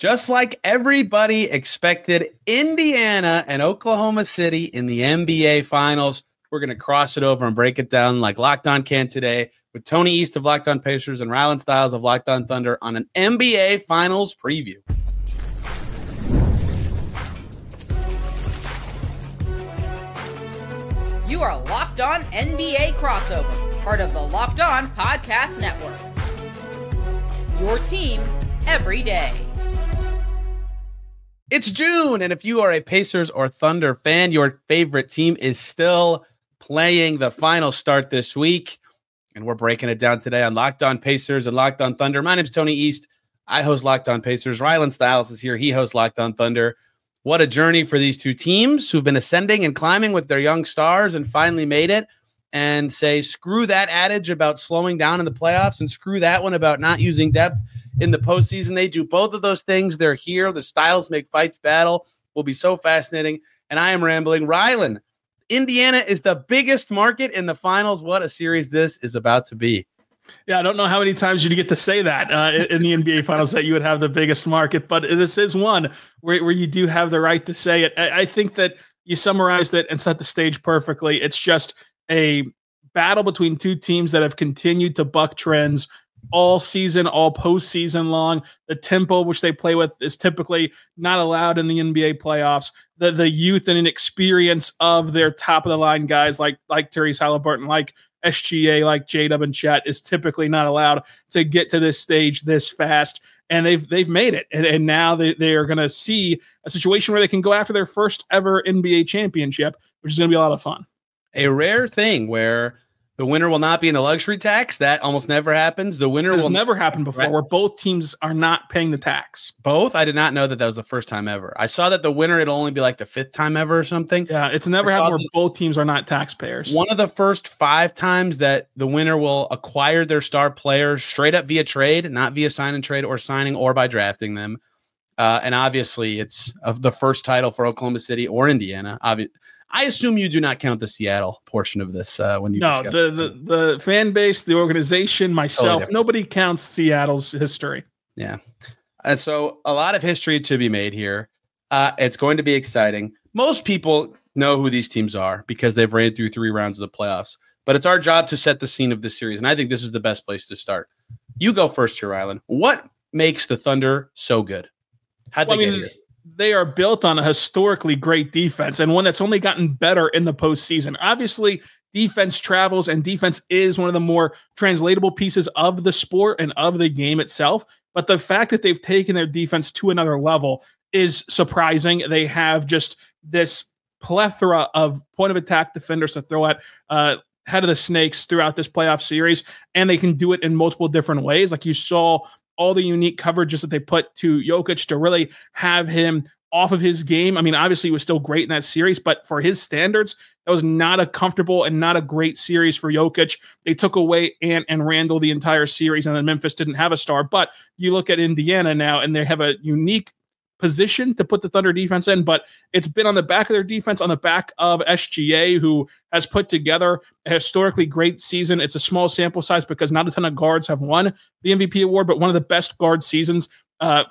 Just like everybody expected, Indiana and Oklahoma City in the NBA Finals. We're going to cross it over and break it down like Locked On can today with Tony East of Locked On Pacers and Rylan Stiles of Locked On Thunder on an NBA Finals preview. You are Locked On NBA Crossover, part of the Locked On Podcast Network. Your team every day. It's June, and if you are a Pacers or Thunder fan, your favorite team is still playing. The finals start this week, and we're breaking it down today on Locked On Pacers and Locked On Thunder. My name's Tony East. I host Locked On Pacers. Rylan Stiles is here. He hosts Locked On Thunder. What a journey for these two teams who've been ascending and climbing with their young stars and finally made it, and say, screw that adage about slowing down in the playoffs and screw that one about not using depth in the postseason. They do both of those things. They're here. The styles make fights battle. Will be so fascinating. And I am rambling. Rylan, Indiana is the biggest market in the finals. What a series this is about to be. Yeah, I don't know how many times you get to say that in the NBA Finals that you would have the biggest market, but this is one where you do have the right to say it. I think that you summarized it and set the stage perfectly. It's just a battle between two teams that have continued to buck trends all season, all postseason long. The tempo which they play with is typically not allowed in the NBA playoffs. The youth and inexperience of their top of the line guys like Tyrese, Haliburton, like SGA, like J-Dub and Chet is typically not allowed to get to this stage this fast. And they've made it. And now they are going to see a situation where they can go after their first ever NBA championship, which is going to be a lot of fun. A rare thing where the winner will not be in the luxury tax. That almost never happens. The winner will never happened before, where both teams are not paying the tax. Both? I did not know that was the first time ever. I saw that the winner, it'll only be like the 5th time ever or something. Yeah, it's never happened where both teams are not taxpayers. One of the first 5 times that the winner will acquire their star players straight up via trade, not via sign and trade or signing or by drafting them. And obviously, it's the first title for Oklahoma City or Indiana. I assume you do not count the Seattle portion of this when you discuss the fan base, the organization, myself, nobody counts Seattle's history. Yeah. And so a lot of history to be made here. It's going to be exciting. Most people know who these teams are because they've ran through 3 rounds of the playoffs. But it's our job to set the scene of this series, and I think this is the best place to start. You go first here, Rylan. What makes the Thunder so good? How'd they get here? They are built on a historically great defense and one that's only gotten better in the postseason. Obviously, defense travels, and defense is one of the more translatable pieces of the sport and of the game itself. But the fact that they've taken their defense to another level is surprising. They have just this plethora of point of attack defenders to throw at head of the Snakes throughout this playoff series, and they can do it in multiple different ways. Like you saw all the unique coverages that they put to Jokic to really have him off of his game. I mean, obviously he was still great in that series, but for his standards, that was not a comfortable and not a great series for Jokic. They took away Ant and Randall the entire series, and then Memphis didn't have a star. But you look at Indiana now, and they have a unique position to put the Thunder defense in, but it's been on the back of their defense, on the back of SGA, who has put together a historically great season. It's a small sample size because not a ton of guards have won the MVP award, but one of the best guard seasons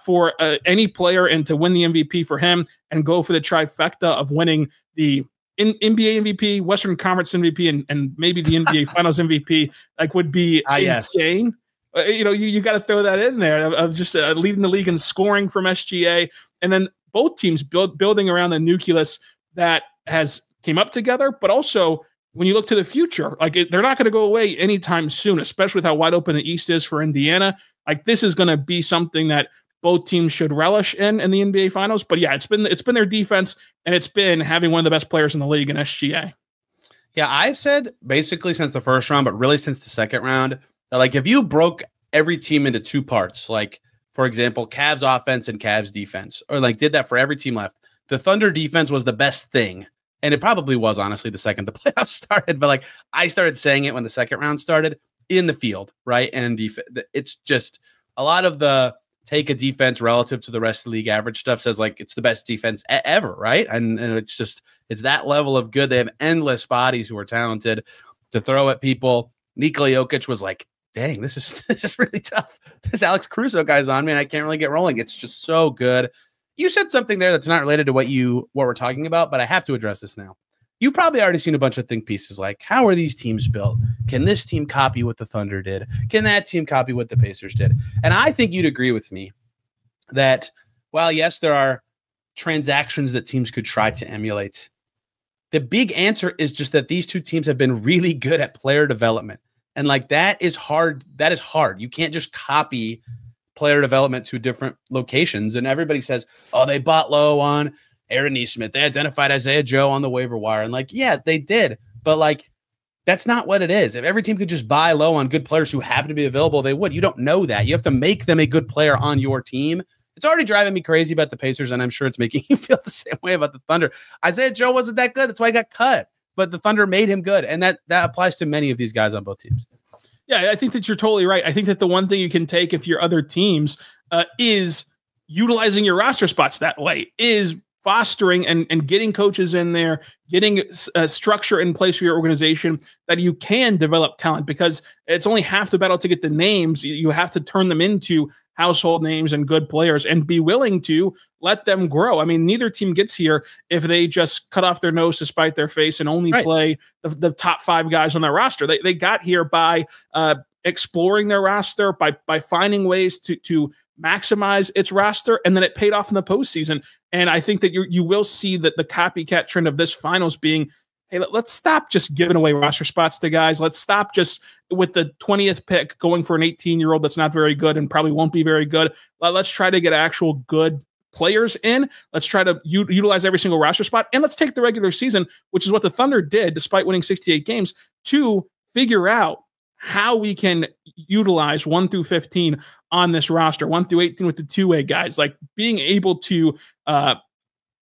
for any player, and to win the MVP for him and go for the trifecta of winning the NBA MVP, Western Conference MVP, and maybe the NBA Finals MVP, like would be insane. Yes. You got to throw that in there of just leading the league in scoring from SGA, and then both teams building around the nucleus that has came up together. But also, when you look to the future, like they're not going to go away anytime soon, especially with how wide open the East is for Indiana. Like this is going to be something that both teams should relish in the NBA Finals. But yeah, it's been their defense, and it's been having one of the best players in the league in SGA. Yeah, I've said basically since the first round, but really since the second round, like if you broke every team into 2 parts, like for example, Cavs offense and Cavs defense, or like did that for every team left, the Thunder defense was the best thing. And it probably was honestly the second the playoffs started, but like I started saying it when the second round started in the field, right? And it's just a lot of the take a defense relative to the rest of the league average stuff says like it's the best defense ever, right? And it's that level of good. They have endless bodies who are talented to throw at people. Nikola Jokic was like dang, this is really tough. This Alex Caruso guy's on me, and I can't really get rolling. It's just so good. You said something there that's not related to what we're talking about, but I have to address this now. You've probably already seen a bunch of think pieces like, how are these teams built? Can this team copy what the Thunder did? Can that team copy what the Pacers did? And I think you'd agree with me that, while yes, there are transactions that teams could try to emulate, the big answer is just that these two teams have been really good at player development. And like, that is hard. That is hard. You can't just copy player development to different locations. And everybody says, oh, they bought low on Aaron Nesmith. They identified Isaiah Joe on the waiver wire. And like, yeah, they did. But like, that's not what it is. If every team could just buy low on good players who happen to be available, they would. You don't know that. You have to make them a good player on your team. It's already driving me crazy about the Pacers, and I'm sure it's making you feel the same way about the Thunder. Isaiah Joe wasn't that good. That's why he got cut. But the Thunder made him good. And that applies to many of these guys on both teams. Yeah, I think that you're totally right. I think that the one thing you can take if you're other teams is utilizing your roster spots that way, is fostering and getting coaches in there, getting a structure in place for your organization that you can develop talent, because it's only half the battle to get the names. You have to turn them into household names and good players and be willing to let them grow. I mean, neither team gets here if they just cut off their nose to spite their face and only play the top 5 guys on their roster. They got here by exploring their roster, by finding ways to maximize its roster, and then it paid off in the postseason. And I think that you will see that the copycat trend of this finals being, hey, let's stop just giving away roster spots to guys. Let's stop just with the 20th pick going for an 18-year-old that's not very good and probably won't be very good. Let's try to get actual good players in. Let's try to utilize every single roster spot. And let's take the regular season, which is what the Thunder did despite winning 68 games, to figure out how we can utilize 1 through 15 on this roster, 1 through 18 with the two-way guys. Like, being able to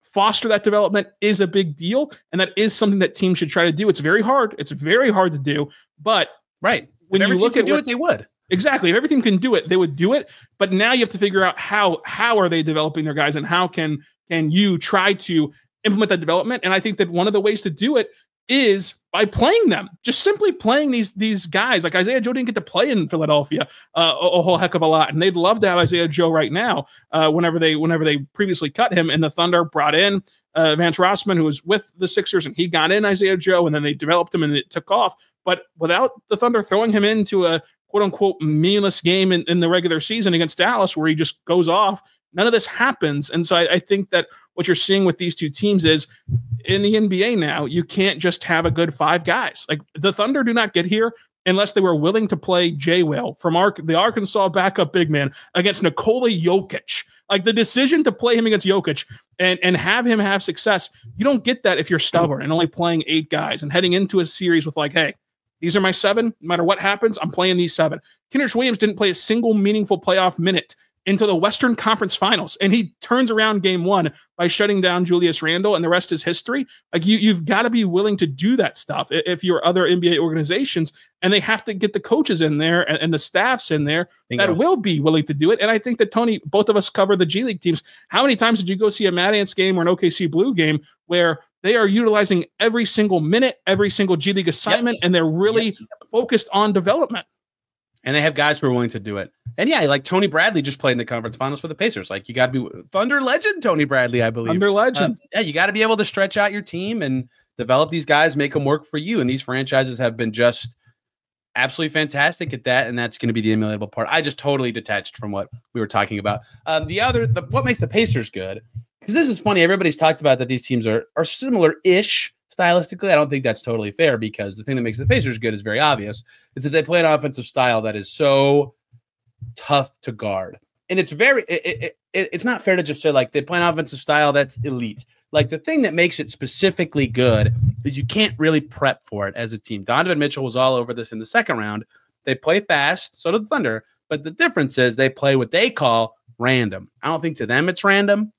foster that development is a big deal, and that is something that teams should try to do. It's very hard. It's very hard to do, but when you look at it, they would. Exactly. If everything can do it, they would do it. But now you have to figure out how are they developing their guys, and how can you try to implement that development. And I think that one of the ways to do it is by playing them, just simply playing these guys. Like, Isaiah Joe didn't get to play in Philadelphia a whole heck of a lot, and they'd love to have Isaiah Joe right now. Whenever they previously cut him, and the Thunder brought in Vance Rossman, who was with the Sixers, and he got in Isaiah Joe, and then they developed him, and it took off. But without the Thunder throwing him into a quote unquote meaningless game in the regular season against Dallas, where he just goes off, none of this happens. And so I think that what you're seeing with these two teams is, in the NBA now, you can't just have a good 5 guys. Like, the Thunder do not get here unless they were willing to play J. Will from the Arkansas backup big man against Nikola Jokic. Like, the decision to play him against Jokic and have him have success, you don't get that if you're stubborn and only playing 8 guys and heading into a series with like, hey, these are my 7. No matter what happens, I'm playing these 7. Kenrich Williams didn't play a single meaningful playoff minute into the Western Conference Finals, and he turns around game 1 by shutting down Julius Randle, and the rest is history. Like, you've got to be willing to do that stuff if you're other NBA organizations, and they have to get the coaches in there and the staffs in there that will be willing to do it. And I think that, Tony, both of us cover the G League teams. How many times did you go see a Mad Ants game or an OKC Blue game where they are utilizing every single minute, every single G League assignment, and they're really focused on development? And they have guys who are willing to do it. And yeah, like Tony Bradley just played in the conference finals for the Pacers. Like, you got to be Thunder legend, Tony Bradley, I believe. Thunder legend. Yeah, you got to be able to stretch out your team and develop these guys, make them work for you. And these franchises have been just absolutely fantastic at that. And that's going to be the emulatable part. I just totally detached from what we were talking about. What makes the Pacers good, because this is funny. Everybody's talked about that these teams are similar-ish stylistically. I don't think that's totally fair, because the thing that makes the Pacers good is very obvious. It's that they play an offensive style that is so tough to guard. And it's it's not fair to just say, like, they play an offensive style that's elite. Like, the thing that makes it specifically good is you can't really prep for it as a team. Donovan Mitchell was all over this in the second round. They play fast, so do the Thunder. But the difference is they play what they call random. I don't think to them it's random,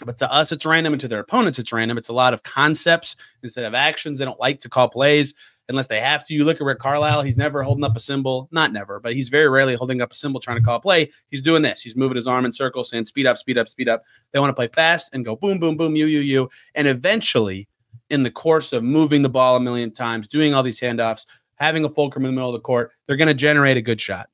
but to us it's random, and to their opponents it's random. It's a lot of concepts instead of actions. They don't like to call plays unless they have to. You look at Rick Carlisle, he's never holding up a symbol. Not never, but he's very rarely holding up a symbol trying to call a play. He's doing this. He's moving his arm in circles, saying speed up, speed up, speed up. They want to play fast and go boom, boom, boom, you. And eventually, in the course of moving the ball a million times, doing all these handoffs, having a fulcrum in the middle of the court, they're going to generate a good shot.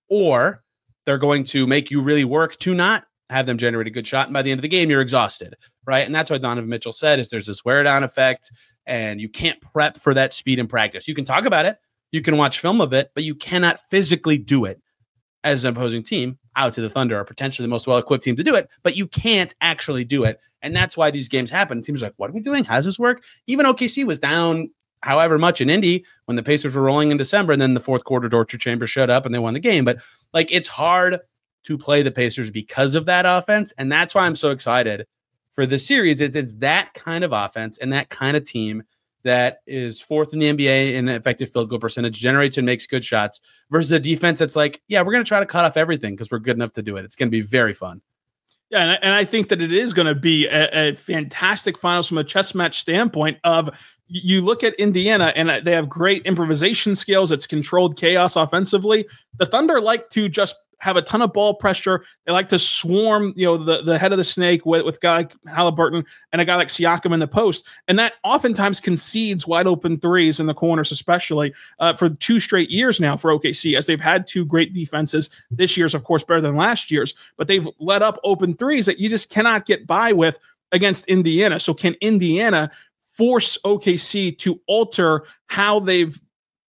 Or they're going to make you really work to not have them generate a good shot. And by the end of the game, you're exhausted, right? And that's what Donovan Mitchell said, is there's this wear down effect and you can't prep for that speed in practice. You can talk about it, you can watch film of it, but you cannot physically do it as an opposing team. Out to the Thunder are potentially the most well-equipped team to do it, but you can't actually do it. And that's why these games happen. Teams are like, what are we doing? How does this work? Even OKC was down however much in Indy when the Pacers were rolling in December, and then the fourth quarter torture chamber showed up and they won the game. But like, it's hard to play the Pacers because of that offense. And that's why I'm so excited for the series. It's that kind of offense and that kind of team that is fourth in the NBA in effective field goal percentage, generates and makes good shots, versus a defense that's like, yeah, we're going to try to cut off everything because we're good enough to do it. It's going to be very fun. Yeah, and I think that it is going to be a fantastic finals from a chess match standpoint. Of you look at Indiana, and they have great improvisation skills. It's controlled chaos offensively. The Thunder like to just have a ton of ball pressure. They like to swarm, the head of the snake with a guy like Haliburton and a guy like Siakam in the post. And that oftentimes concedes wide open threes in the corners, especially for 2 straight years now for OKC, as they've had 2 great defenses. This year's, of course, better than last year's, but they've let up open threes that you just cannot get by with against Indiana. So can Indiana force OKC to alter how they've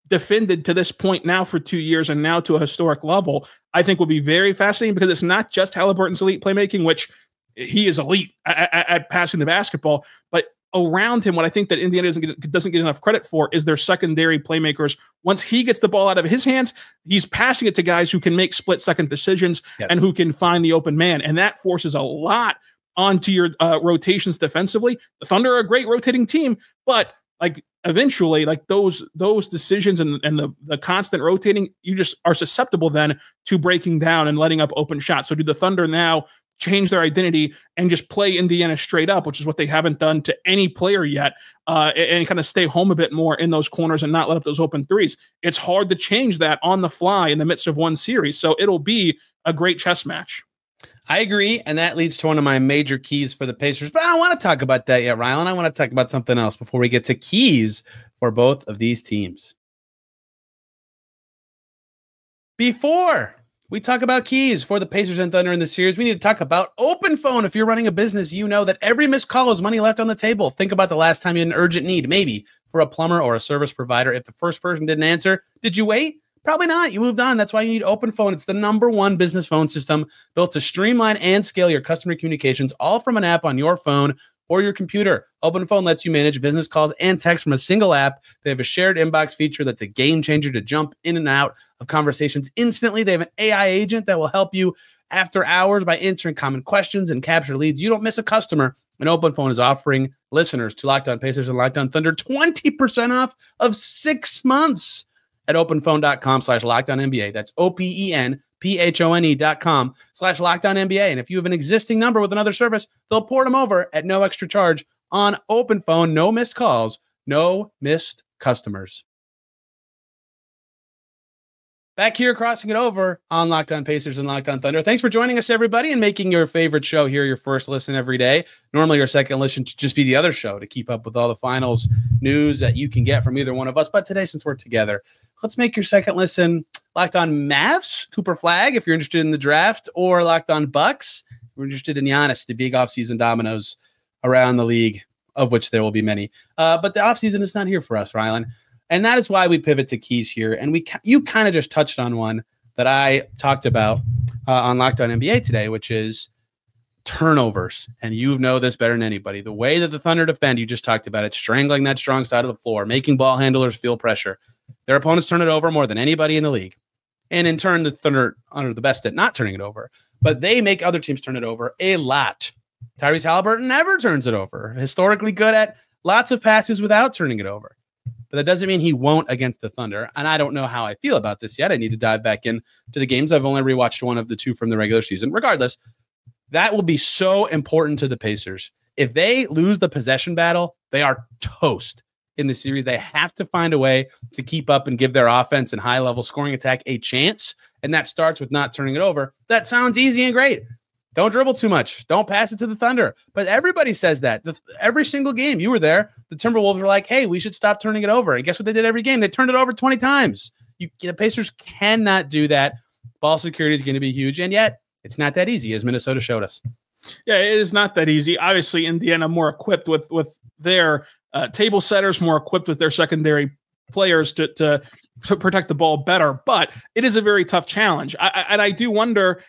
defended to this point now for 2 years and now to a historic level? I think will be very fascinating, because it's not just Haliburton's elite playmaking, which he is elite at passing the basketball, but around him, what I think that Indiana doesn't get enough credit for is their secondary playmakers. Once he gets the ball out of his hands, he's passing it to guys who can make split-second decisions and who can find the open man, and that forces a lot onto your rotations defensively. The Thunder are a great rotating team, but like eventually, like those decisions and the constant rotating, you just are susceptible then to breaking down and letting up open shots. So do the Thunder now change their identity and just play Indiana straight up, which is what they haven't done to any player yet, and kind of stay home a bit more in those corners and not let up those open threes? It's hard to change that on the fly in the midst of one series. So it'll be a great chess match. I agree, and that leads to one of my major keys for the Pacers. But I don't want to talk about that yet, Rylan. I want to talk about something else before we get to keys for both of these teams. Before we talk about keys for the Pacers and Thunder in the series, we need to talk about OpenPhone. If you're running a business, you know that every missed call is money left on the table. Think about the last time you had an urgent need, maybe for a plumber or a service provider. If the first person didn't answer, did you wait? Probably not. You moved on. That's why you need OpenPhone. It's the #1 business phone system built to streamline and scale your customer communications, all from an app on your phone or your computer. OpenPhone lets you manage business calls and text from a single app. They have a shared inbox feature that's a game changer to jump in and out of conversations instantly. They have an AI agent that will help you after hours by answering common questions and capture leads. You don't miss a customer. And OpenPhone is offering listeners to Locked On Pacers and Locked On Thunder 20% off of 6 months at openphone.com/LockedOnNBA. That's OpenPhone.com/LockedOnNBA. And if you have an existing number with another service, they'll port them over at no extra charge on OpenPhone. No missed calls, no missed customers. Back here, crossing it over on Locked On Pacers and Locked On Thunder. Thanks for joining us, everybody, and making your favorite show here your first listen every day. Normally, your second listen should just be the other show to keep up with all the finals news that you can get from either one of us. But today, since we're together, let's make your second listen Locked On Mavs, Cooper Flag, if you're interested in the draft, or Locked On Bucks, if you're interested in Giannis, the big offseason dominoes around the league, of which there will be many. But the offseason is not here for us, Rylan. And that is why we pivot to keys here. And you kind of just touched on one that I talked about on Locked On NBA today, which is turnovers. And you know this better than anybody. The way that the Thunder defend, you just talked about it, strangling that strong side of the floor, making ball handlers feel pressure. Their opponents turn it over more than anybody in the league. And in turn, the Thunder are the best at not turning it over. But they make other teams turn it over a lot. Tyrese Haliburton never turns it over. Historically good at lots of passes without turning it over. But that doesn't mean he won't against the Thunder. And I don't know how I feel about this yet. I need to dive back into the games. I've only rewatched one of the 2 from the regular season. Regardless, that will be so important to the Pacers. If they lose the possession battle, they are toast in the series. They have to find a way to keep up and give their offense and high-level scoring attack a chance. And that starts with not turning it over. That sounds easy and great. Don't dribble too much. Don't pass it to the Thunder. But everybody says that. Every single game you were there, the Timberwolves were like, hey, we should stop turning it over. And guess what they did every game? They turned it over 20 times. The Pacers cannot do that. Ball security is going to be huge. And yet, it's not that easy, as Minnesota showed us. Yeah, it is not that easy. Obviously, Indiana more equipped with their table setters, more equipped with their secondary players to protect the ball better. But it is a very tough challenge. I do wonder,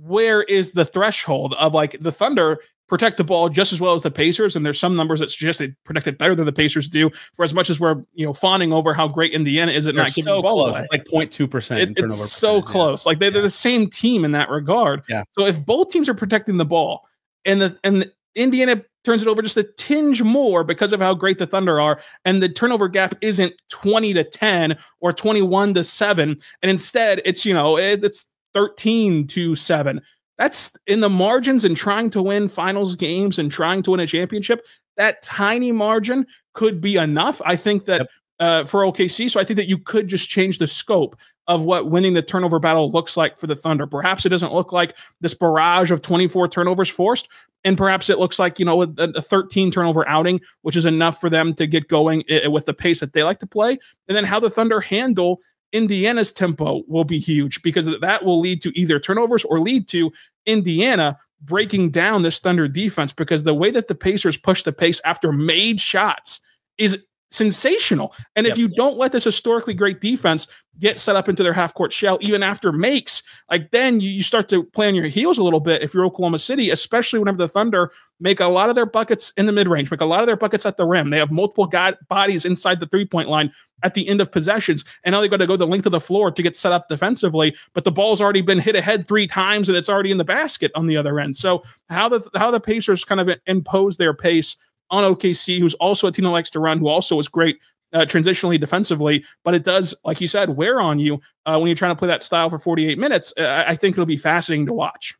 where is the threshold of, like, the Thunder protect the ball just as well as the Pacers, and there's some numbers that suggest they protect it better than the Pacers do, for as much as we're fawning over how great Indiana is at not giving the ball away. It's like 0.2%. It's so close. Like they're the same team in that regard. Yeah. So if both teams are protecting the ball and the Indiana turns it over just a tinge more because of how great the Thunder are, and the turnover gap isn't 20-10 or 21-7, and instead it's it's 13-7. That's in the margins, and trying to win finals games and trying to win a championship. That tiny margin could be enough, I think, that for OKC. So I think that you could just change the scope of what winning the turnover battle looks like for the Thunder. Perhaps it doesn't look like this barrage of 24 turnovers forced, and perhaps it looks like a 13 turnover outing, which is enough for them to get going with the pace that they like to play. And then how the Thunder handle Indiana's tempo will be huge, because that will lead to either turnovers or lead to Indiana breaking down this Thunder defense, because the way that the Pacers push the pace after made shots is sensational. And if you don't let this historically great defense get set up into their half-court shell, even after makes, like, then you start to play on your heels a little bit if you're Oklahoma City, especially whenever the Thunder make a lot of their buckets in the mid-range, make a lot of their buckets at the rim. They have multiple bodies inside the three-point line at the end of possessions, and now they've got to go the length of the floor to get set up defensively, but the ball's already been hit ahead 3 times, and it's already in the basket on the other end. So how the Pacers kind of impose their pace on OKC, who's also a team that likes to run, who also is great transitionally defensively, but it does, like you said, wear on you when you're trying to play that style for 48 minutes. I think it'll be fascinating to watch.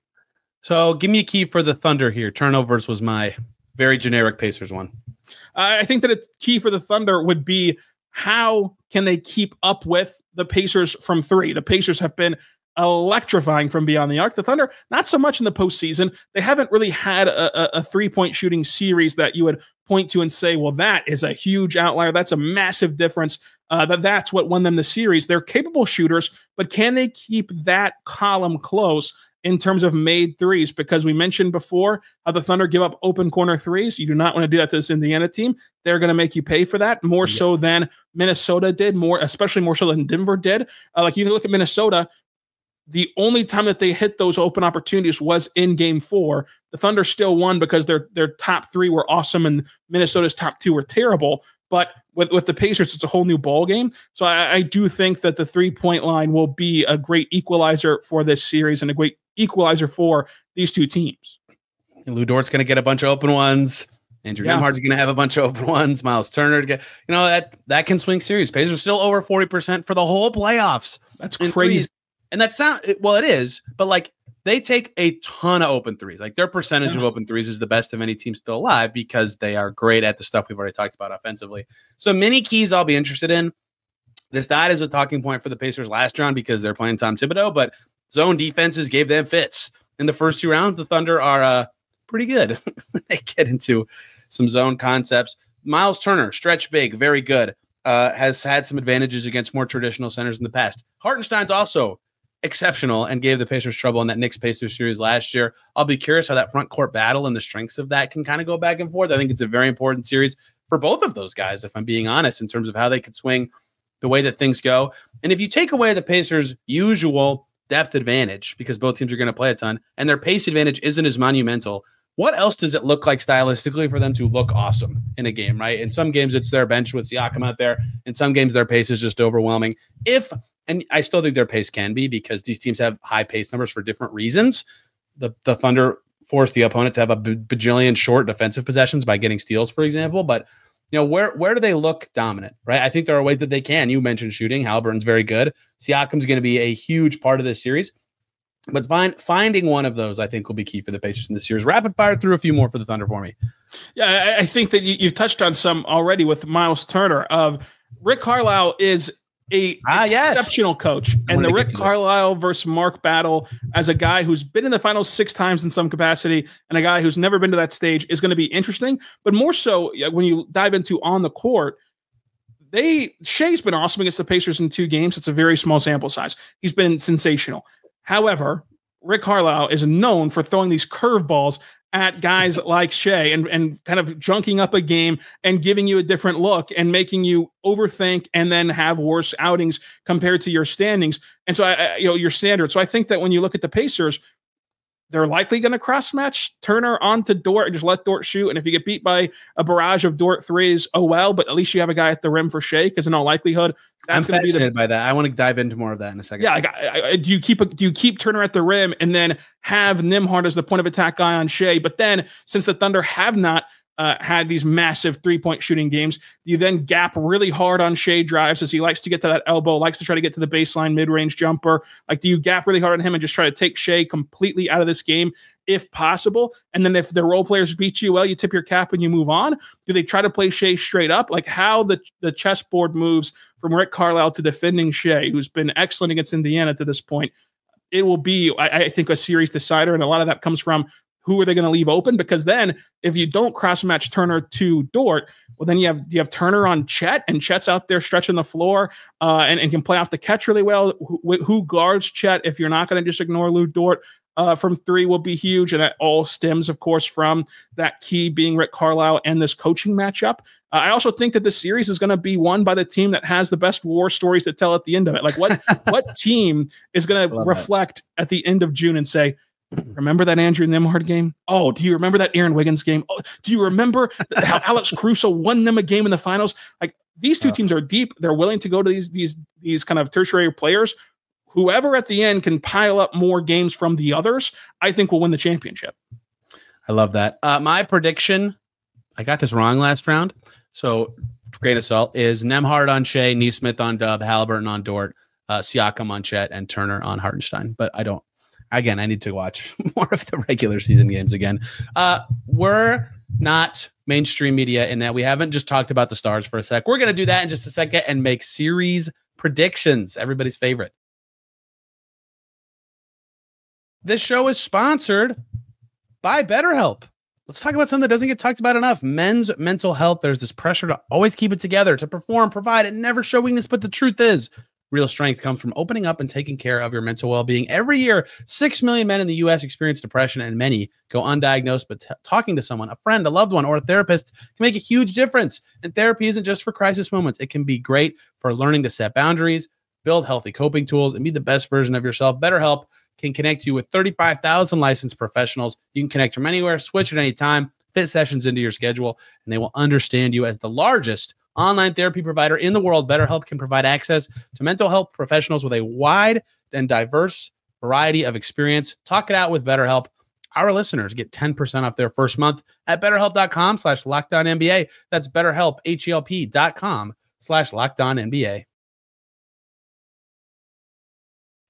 So give me a key for the Thunder here. Turnovers was my very generic Pacers one. I think that a key for the Thunder would be, how can they keep up with the Pacers from 3? The Pacers have been electrifying from beyond the arc. The Thunder, not so much in the postseason. They haven't really had a three-point shooting series that you would point to and say, well, that is a huge outlier. That's a massive difference. That's what won them the series. They're capable shooters, but can they keep that column close in terms of made threes? Because we mentioned before how the Thunder give up open corner threes. You do not want to do that to this Indiana team. They're going to make you pay for that more so than Minnesota did, especially more so than Denver did. Like, you look at Minnesota, the only time that they hit those open opportunities was in Game 4. The Thunder still won because their top 3 were awesome and Minnesota's top 2 were terrible. But with the Pacers, it's a whole new ball game. So I do think that the 3-point line will be a great equalizer for this series and a great equalizer for these two teams. Lou Dort's going to get a bunch of open ones. Andrew Nembhard's going to have a bunch of open ones. Myles Turner to get, that can swing series. Pacers are still over 40% for the whole playoffs. That's crazy. And it is, but like, they take a ton of open threes. Like, their percentage of open threes is the best of any team still alive, because they are great at the stuff we've already talked about offensively. So many keys I'll be interested in. This died as a talking point for the Pacers last round because they're playing Tom Thibodeau, but zone defenses gave them fits. In the first 2 rounds, the Thunder are pretty good. They get into some zone concepts. Myles Turner, stretch big, very good. Has had some advantages against more traditional centers in the past. Hartenstein's also exceptional and gave the Pacers trouble in that Knicks-Pacers series last year. I'll be curious how that front court battle and the strengths of that can kind of go back and forth. I think it's a very important series for both of those guys, if I'm being honest, in terms of how they could swing the way that things go. And if you take away the Pacers' usual depth advantage, because both teams are going to play a ton, and their pace advantage isn't as monumental, what else does it look like stylistically for them to look awesome in a game, right? In some games, it's their bench with Siakam out there. In some games, their pace is just overwhelming. And I still think their pace can be, because these teams have high pace numbers for different reasons. The Thunder force the opponent to have a bajillion short defensive possessions by getting steals, for example. But where do they look dominant, right? I think there are ways that they can. You mentioned shooting. Haliburton's very good. Siakam's going to be a huge part of this series. But finding one of those, I think, will be key for the Pacers in this series. Rapid fire through a few more for the Thunder for me. Yeah, I think that you've touched on some already with Myles Turner. Rick Carlisle is exceptional coach. And the Rick Carlisle versus Mark battle, as a guy who's been in the finals 6 times in some capacity and a guy who's never been to that stage, is going to be interesting. But more so when you dive into on the court, Shea's been awesome against the Pacers in 2 games. It's a very small sample size. He's been sensational. However, Rick Carlisle is known for throwing these curveballs at guys like Shea and kind of junking up a game and giving you a different look and making you overthink and then have worse outings compared to your standings. And so, your standard. So I think that when you look at the Pacers, they're likely going to cross-match Turner onto Dort and just let Dort shoot. And if you get beat by a barrage of Dort threes, oh well, but at least you have a guy at the rim for Shea, because in all likelihood, that's going to be fascinated by that. I want to dive into more of that in a second. Yeah, do you keep Turner at the rim and then have Nembhard as the point of attack guy on Shea? But then, since the Thunder have not had these massive 3-point shooting games, do you then gap really hard on Shea drives, as he likes to get to that elbow, likes to try to get to the baseline mid-range jumper? Like, do you gap really hard on him and just try to take Shea completely out of this game if possible? And then if the role players beat you, well, you tip your cap and you move on? Do they try to play Shea straight up? Like, how the chessboard moves from Rick Carlisle to defending Shea, who's been excellent against Indiana to this point, it will be, I think, a series decider. And a lot of that comes from who are they going to leave open? Because then if you don't cross-match Turner to Dort, well, then you have Turner on Chet, and Chet's out there stretching the floor and can play off the catch really well. Who guards Chet if you're not going to just ignore Lou Dort from 3 will be huge. And that all stems, of course, from that key being Rick Carlisle and this coaching matchup. I also think that this series is going to be won by the team that has the best war stories to tell at the end of it. Like, what team is going to reflect at the end of June and say, remember that Andrew Nembhard game? Oh, do you remember that Aaron Wiggins game? Oh, do you remember how Alex Caruso won them a game in the finals? Like, these two teams are deep. They're willing to go to these kind of tertiary players. Whoever at the end can pile up more games from the others, I think will win the championship. I love that. My prediction, I got this wrong last round, so grain of salt, is Nembhard on Shea, Nesmith on Dub, Haliburton on Dort, Siakam on Chet, and Turner on Hartenstein. But I don't. Again, I need to watch more of the regular season games again. We're not mainstream media in that we haven't just talked about the stars for a sec. We're going to do that in just a second and make series predictions, everybody's favorite. This show is sponsored by Betterhelp. Let's talk about something that doesn't get talked about enough. Men's mental health. There's this pressure to always keep it together, to perform, provide, and never show weakness. But the truth is, real strength comes from opening up and taking care of your mental well-being. Every year, 6 million men in the U.S. experience depression, and many go undiagnosed, but talking to someone, a friend, a loved one, or a therapist can make a huge difference. And therapy isn't just for crisis moments. It can be great for learning to set boundaries, build healthy coping tools, and be the best version of yourself. BetterHelp can connect you with 35,000 licensed professionals. You can connect from anywhere, switch at any time, fit sessions into your schedule, and they will understand you. As the largest online therapy provider in the world, BetterHelp can provide access to mental health professionals with a wide and diverse variety of experience. Talk it out with BetterHelp. Our listeners get 10% off their first month at BetterHelp.com/LockedOnNBA. That's BetterHelp, HELP.com/LockedOnNBA.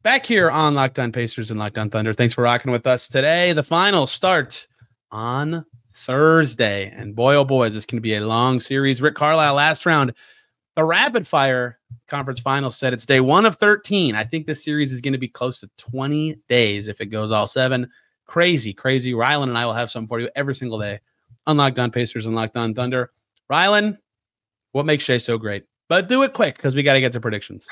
Back here on Locked On Pacers and Locked On Thunder. Thanks for rocking with us today. The finals start on Thursday. And boy, oh boy, is this going to be a long series. Rick Carlisle last round, the rapid fire conference finals said it's day 1 of 13. I think this series is going to be close to 20 days if it goes all 7. Crazy, crazy. Rylan and I will have something for you every single day on Locked On Pacers and Locked On Thunder. Rylan, what makes Shea so great? But do it quick because we got to get to predictions.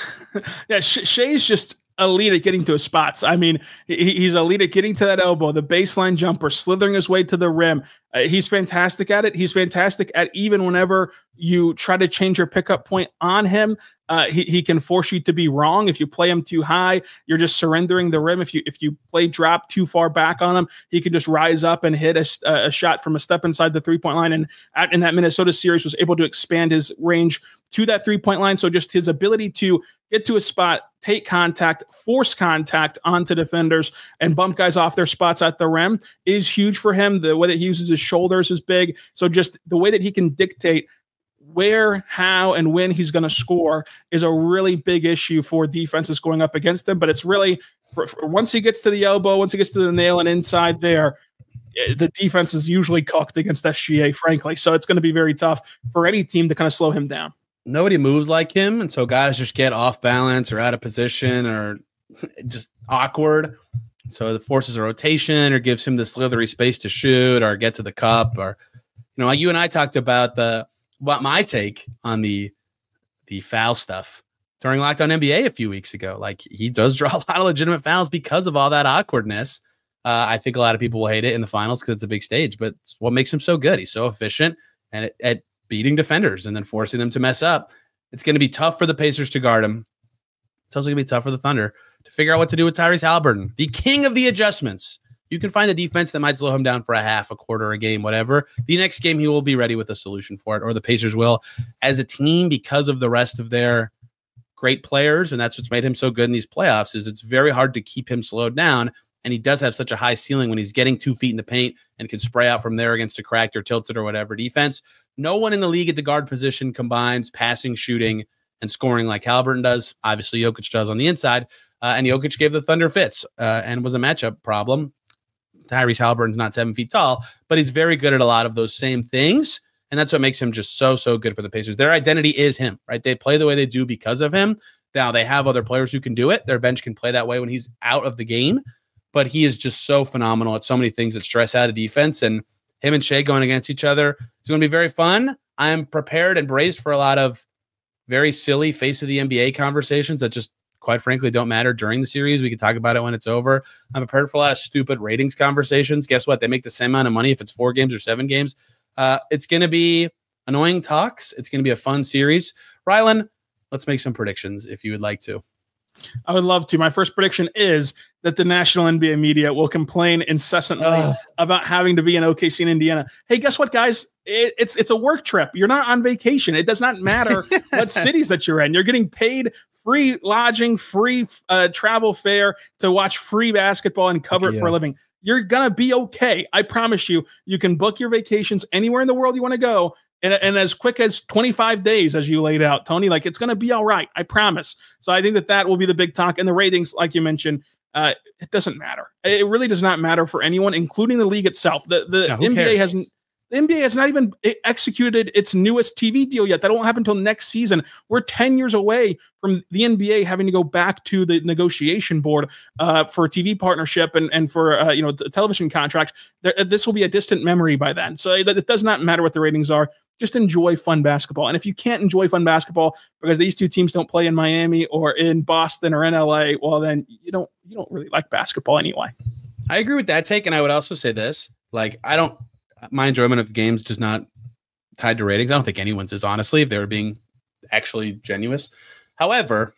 Yeah, Shea's just elite at getting to his spots. I mean, he's elite at getting to that elbow, the baseline jumper, slithering his way to the rim. He's fantastic at it. He's fantastic at even whenever you try to change your pickup point on him. He can force you to be wrong. If you play him too high, you're just surrendering the rim. If you play drop too far back on him, he can just rise up and hit a shot from a step inside the 3-point line. And in that Minnesota series was able to expand his range to that 3-point line. So just his ability to get to a spot, take contact, force contact onto defenders, and bump guys off their spots at the rim is huge for him. The way that he uses his shoulders is big. So just the way that he can dictate where, how, and when he's going to score is a really big issue for defenses going up against him. But it's really, once he gets to the elbow, once he gets to the nail and inside there, the defense is usually cooked against SGA, frankly. So it's going to be very tough for any team to kind of slow him down. nobody moves like him. And so guys just get off balance or out of position or just awkward. So it forces a rotation or gives him the slithery space to shoot or get to the cup. Or, like you and I talked about what my take on the foul stuff during Locked On NBA a few weeks ago. Like, he does draw a lot of legitimate fouls because of all that awkwardness. I think a lot of people will hate it in the finals because it's a big stage, but it's what makes him so good. He's so efficient and at beating defenders and then forcing them to mess up. It's going to be tough for the Pacers to guard him. It's also going to be tough for the Thunder to figure out what to do with Tyrese Haliburton, the king of the adjustments. You can find a defense that might slow him down for a half, a quarter, a game, whatever. The next game, he will be ready with a solution for it, or the Pacers will as a team because of the rest of their great players. And that's what's made him so good in these playoffs is it's very hard to keep him slowed down. And he does have such a high ceiling when he's getting 2 feet in the paint and can spray out from there against a cracked or tilted or whatever defense. No one in the league at the guard position combines passing, shooting, and scoring like Haliburton does. Obviously, Jokic does on the inside. And Jokic gave the Thunder fits and was a matchup problem. Tyrese Haliburton's not 7 feet tall, but he's very good at a lot of those same things. And that's what makes him just so good for the Pacers. Their identity is him, right? They play the way they do because of him. Now, they have other players who can do it. Their bench can play that way when he's out of the game. But he is just so phenomenal at so many things that stress out a defense. And him and Shea going against each other, it's going to be very fun. I am prepared and braced for a lot of very silly face of the NBA conversations that just, quite frankly, don't matter during the series. We can talk about it when it's over. I'm prepared for a lot of stupid ratings conversations. Guess what? They make the same amount of money if it's 4 games or 7 games. It's going to be annoying talks. It's going to be a fun series. Rylan, let's make some predictions if you would like to. I would love to. My first prediction is that the national NBA media will complain incessantly about having to be in OKC in Indiana. Hey, guess what, guys? It's a work trip. You're not on vacation. It does not matter what cities that you're in. You're getting paid free lodging, free travel fare to watch free basketball and cover it for a living. You're going to be okay. I promise you. You can book your vacations anywhere in the world you want to go. And as quick as 25 days, as you laid out, Tony, like it's going to be all right. I promise. So I think that will be the big talk. And the ratings, like you mentioned, it doesn't matter. It really does not matter for anyone, including the league itself. The NBA has not even executed its newest TV deal yet. That won't happen until next season. We're 10 years away from the NBA having to go back to the negotiation board for a TV partnership and for the television contract. This will be a distant memory by then. So it does not matter what the ratings are. Just enjoy fun basketball. And if you can't enjoy fun basketball because these two teams don't play in Miami or in Boston or in LA, well, then you don't really like basketball anyway. I agree with that take. And I would also say this, my enjoyment of games is not tied to ratings. I don't think anyone's is, honestly, if they were being actually genuine. However,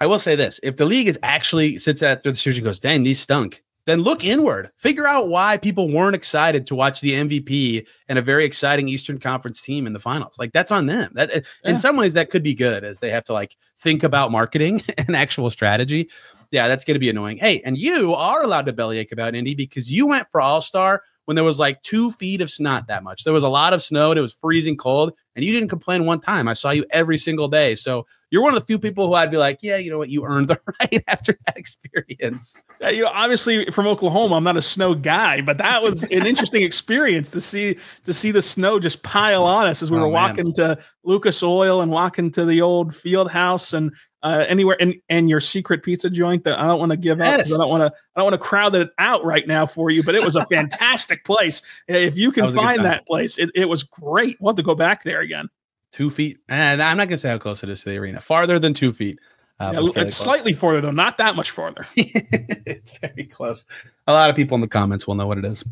I will say this. If the league sits after the series and goes, dang, these stunk, then look inward. Figure out why people weren't excited to watch the MVP and a very exciting Eastern Conference team in the finals. Like, that's on them. In some ways, that could be good as they have to think about marketing and actual strategy. Yeah, that's going to be annoying. Hey, and you are allowed to bellyache about Indy because you went for All-Star when there was 2 feet of snow, not that much. There was a lot of snow. It was freezing cold, and you didn't complain one time. I saw you every single day. So you're one of the few people who I'd be like, yeah, you know what? You earned the right after that experience. Obviously from Oklahoma, I'm not a snow guy, but that was an interesting experience to see the snow just pile on us as we were walking to Lucas Oil and walking to the old field house and anywhere and your secret pizza joint that I don't want to give up. I don't want to crowd it out right now for you, but it was a fantastic place. If you can find that place, it was great. We'll have to go back there again. 2 feet. And I'm not going to say how close it is to the arena. Farther than 2 feet. It's slightly farther, though. Not that much farther. It's very close. A lot of people in the comments will know what it is.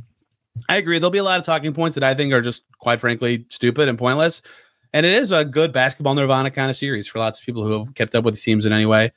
I agree. There'll be a lot of talking points that I think are just, quite frankly, stupid and pointless. And it is a good basketball nirvana kind of series for lots of people who have kept up with the teams in any way.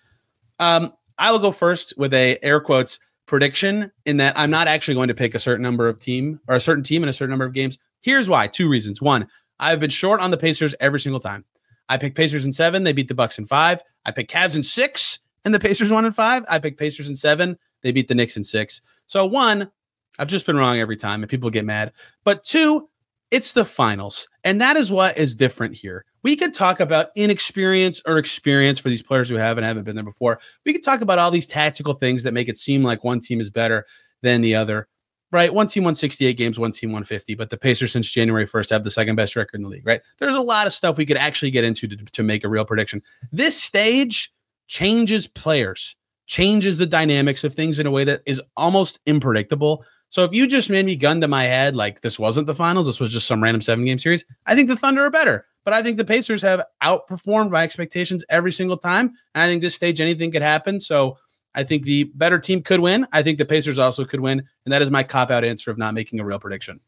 I will go first with a air quotes prediction in that I'm not actually going to pick a certain number of team or a certain team in a certain number of games. Here's why. 2 reasons. One, I've been short on the Pacers every single time. I picked Pacers in 7. They beat the Bucks in 5. I picked Cavs in 6 and the Pacers won in 5. I picked Pacers in 7. They beat the Knicks in 6. So 1, I've just been wrong every time and people get mad. But 2, it's the finals. And that is what is different here. We could talk about inexperience or experience for these players who haven't been there before. We could talk about all these tactical things that make it seem like one team is better than the other. right? One team won 68 games, one team won 50, but the Pacers since January 1st have the second best record in the league, right? There's a lot of stuff we could actually get into to make a real prediction. This stage changes players, changes the dynamics of things in a way that is almost unpredictable. So if you just made me gun to my head like this wasn't the finals, this was just some random 7-game series, I think the Thunder are better. But I think the Pacers have outperformed my expectations every single time. And I think this stage, anything could happen. So I think the better team could win. I think the Pacers also could win. And that is my cop-out answer of not making a real prediction.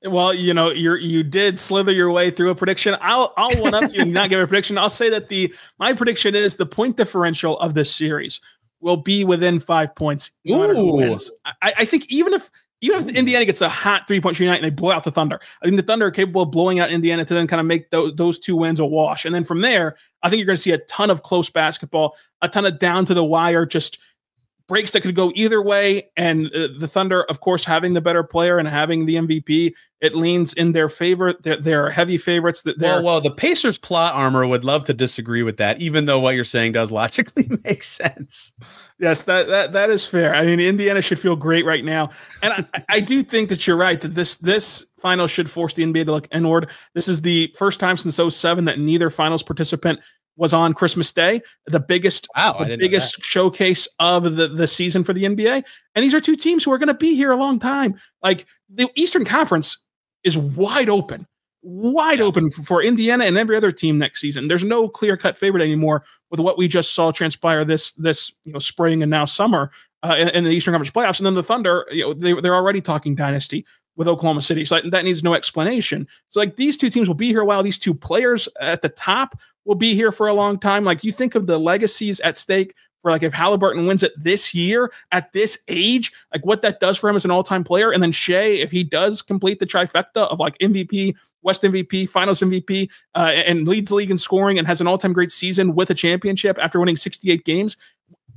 Well, you did slither your way through a prediction. I'll one up you and not give a prediction. I'll say that my prediction is the point differential of this series will be within 5 points. No matter who wins. I think even if Indiana gets a hot 3-point shooting night and they blow out the Thunder, I think the Thunder are capable of blowing out Indiana to then kind of make those 2 wins a wash. And then from there, I think you're going to see a ton of close basketball, a ton of down to the wire, just breaks that could go either way. And the Thunder, of course, having the better player and having the MVP, it leans in their favor. They're heavy favorites. Well, the Pacers plot armor would love to disagree with that, even though what you're saying does logically make sense. Yes, that is fair. I mean, Indiana should feel great right now. And I do think that you're right, that this final should force the NBA to look inward. This is the first time since 2007 that neither finals participant was on Christmas Day, the biggest showcase of the season for the NBA. And these are 2 teams who are going to be here a long time. Like the Eastern Conference is wide open for Indiana and every other team next season. There's no clear-cut favorite anymore with what we just saw transpire this spring and now summer in the Eastern Conference playoffs. And then the Thunder, they're already talking dynasty with Oklahoma City. So that needs no explanation. So like these 2 teams will be here a while. These 2 players at the top will be here for a long time. Like you think of the legacies at stake for like if Haliburton wins it this year at this age, like what that does for him as an all-time player. And then Shea, if he does complete the trifecta of like MVP, West MVP, Finals MVP, and leads the league in scoring and has an all-time great season with a championship after winning 68 games,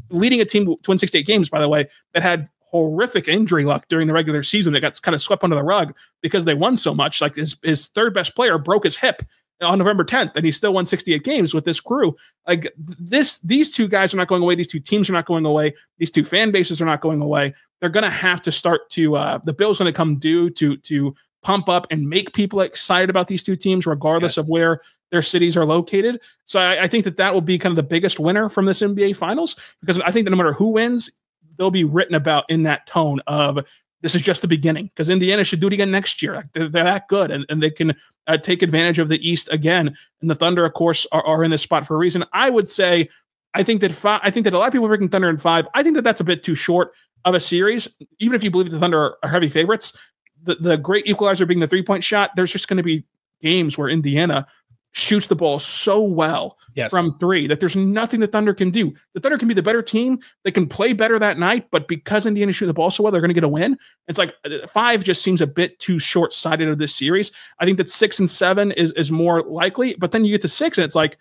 leading a team to win 68 games, by the way, that had horrific injury luck during the regular season that got kind of swept under the rug because they won so much. Like his third best player broke his hip on November 10th, and he still won 68 games with this crew. Like these 2 guys are not going away. These 2 teams are not going away. These 2 fan bases are not going away. They're going to have to start to the bill's going to come due to pump up and make people excited about these 2 teams, regardless of where their cities are located. So I think that will be kind of the biggest winner from this NBA Finals, because I think that no matter who wins, they'll be written about in that tone of this is just the beginning, because Indiana should do it again next year. They're that good, and they can take advantage of the East again. And the Thunder, of course, are in this spot for a reason. I would say, I think that a lot of people are picking Thunder in 5. I think that that's a bit too short of a series. Even if you believe the Thunder are heavy favorites, the great equalizer being the 3-point shot, there's just going to be games where Indiana shoots the ball so well from 3 that there's nothing the Thunder can do. The Thunder can be the better team. They can play better that night, but because Indiana shoot the ball so well, they're going to get a win. It's like 5 just seems a bit too short-sighted of this series. I think that 6 and 7 is more likely, but then you get to 6 and it's like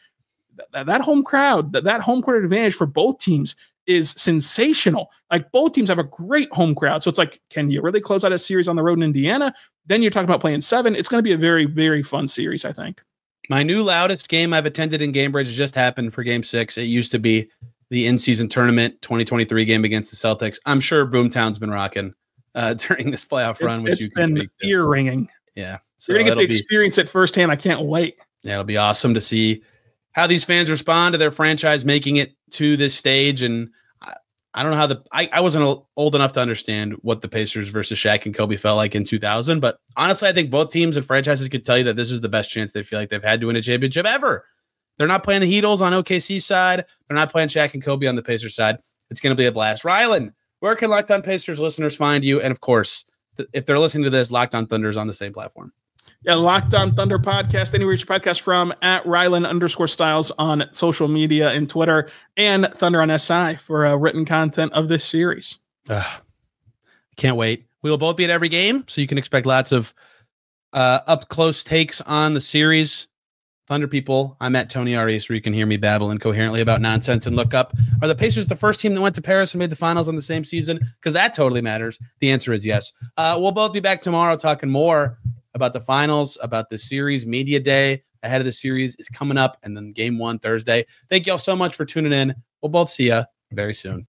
that home crowd, that home court advantage for both teams is sensational. Like both teams have a great home crowd. So it's like, can you really close out a series on the road in Indiana? Then you're talking about playing 7. It's going to be a very, very fun series, I think. My new loudest game I've attended in Gamebridge just happened for Game 6. It used to be the in-season tournament 2023 game against the Celtics. I'm sure Boomtown's been rocking during this playoff run, which you can speak to. Ear-ringing. Yeah. So you're going to get the experience at firsthand. I can't wait. Yeah, it'll be awesome to see how these fans respond to their franchise making it to this stage. And I don't know how I wasn't old enough to understand what the Pacers versus Shaq and Kobe felt like in 2000. But honestly, I think both teams and franchises could tell you that this is the best chance they feel like they've had to win a championship ever. They're not playing the Heatles on OKC side. They're not playing Shaq and Kobe on the Pacers side. It's going to be a blast. Rylan, where can Locked On Pacers listeners find you? And of course, if they're listening to this, Locked On Thunder is on the same platform. Yeah, Locked On Thunder podcast. Anywhere you podcast from at Rylan_Stiles on social media and Twitter, and Thunder on SI for written content of this series. Can't wait. We will both be at every game, so you can expect lots of up close takes on the series. Thunder people, I'm at Tony Arias, where you can hear me babble incoherently about nonsense and look up. Are the Pacers the first team that went to Paris and made the finals on the same season? Because that totally matters. The answer is yes. We'll both be back tomorrow talking more about the finals, about the series. Media day ahead of the series is coming up, and then game 1 Thursday. Thank you all so much for tuning in. We'll both see you very soon.